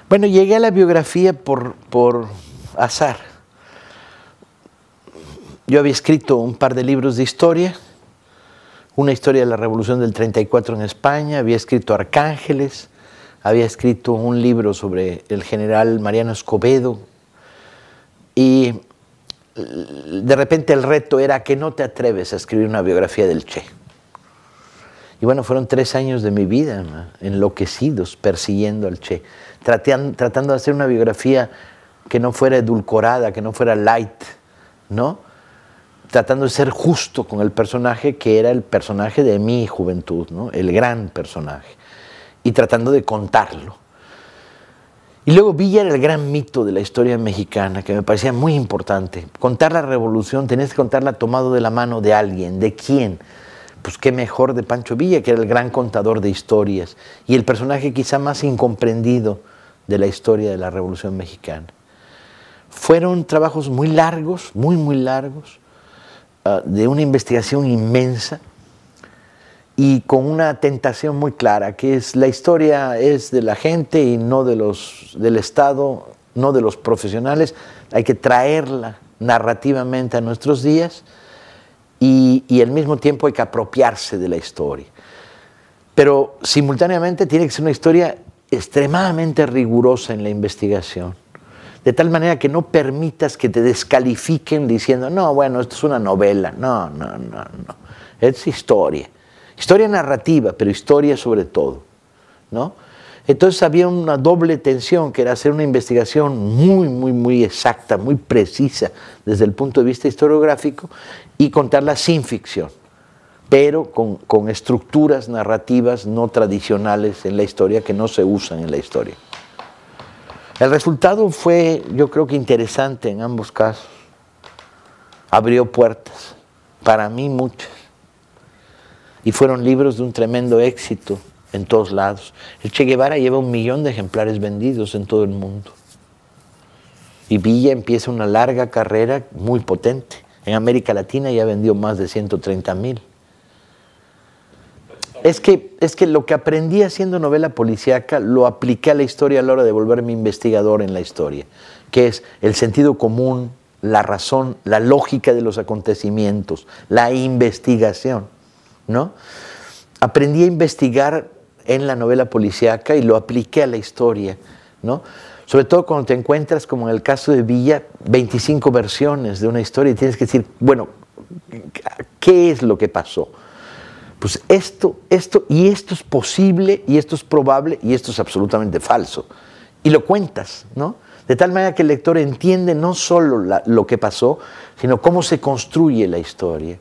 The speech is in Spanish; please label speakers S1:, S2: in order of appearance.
S1: Bueno, llegué a la biografía por azar. Yo había escrito un par de libros de historia, una historia de la Revolución del 34 en España, había escrito Arcángeles, había escrito un libro sobre el general Mariano Escobedo, y de repente el reto era que no te atreves a escribir una biografía del Che. Y bueno, fueron 3 años de mi vida, ¿no?, enloquecidos, persiguiendo al Che, tratando de hacer una biografía que no fuera edulcorada, que no fuera light, ¿no? Tratando de ser justo con el personaje que era el personaje de mi juventud, ¿no?, el gran personaje, y tratando de contarlo. Y luego Villa era el gran mito de la historia mexicana, que me parecía muy importante. Contar la revolución, tenías que contarla tomado de la mano de alguien. ¿De quién? Pues qué mejor de Pancho Villa, que era el gran contador de historias y el personaje quizá más incomprendido de la historia de la Revolución Mexicana. Fueron trabajos muy largos, muy largos, de una investigación inmensa y con una tentación muy clara, que es la historia es de la gente y no del Estado, no de los profesionales. Hay que traerla narrativamente a nuestros días y al mismo tiempo hay que apropiarse de la historia. Pero simultáneamente tiene que ser una historia extremadamente rigurosa en la investigación, de tal manera que no permitas que te descalifiquen diciendo, no, bueno, esto es una novela. No, es historia. Historia narrativa, pero historia sobre todo, ¿no? Entonces había una doble tensión, que era hacer una investigación muy exacta, muy precisa desde el punto de vista historiográfico y contarla sin ficción, pero con estructuras narrativas no tradicionales en la historia, que no se usan en la historia. El resultado fue, yo creo que interesante en ambos casos. Abrió puertas, para mí muchas. Y fueron libros de un tremendo éxito en todos lados. El Che Guevara lleva 1 millón de ejemplares vendidos en todo el mundo. Y Villa empieza una larga carrera muy potente. En América Latina ya vendió más de 130,000. Es que lo que aprendí haciendo novela policíaca lo apliqué a la historia a la hora de volverme investigador en la historia, que es el sentido común, la razón, la lógica de los acontecimientos, la investigación, ¿no? Aprendí a investigar en la novela policíaca y lo apliqué a la historia, ¿no? Sobre todo cuando te encuentras, como en el caso de Villa, 25 versiones de una historia y tienes que decir, bueno, ¿qué es lo que pasó? Pues esto es posible, y esto es probable, y esto es absolutamente falso. Y lo cuentas, ¿no? De tal manera que el lector entiende no solo lo que pasó, sino cómo se construye la historia.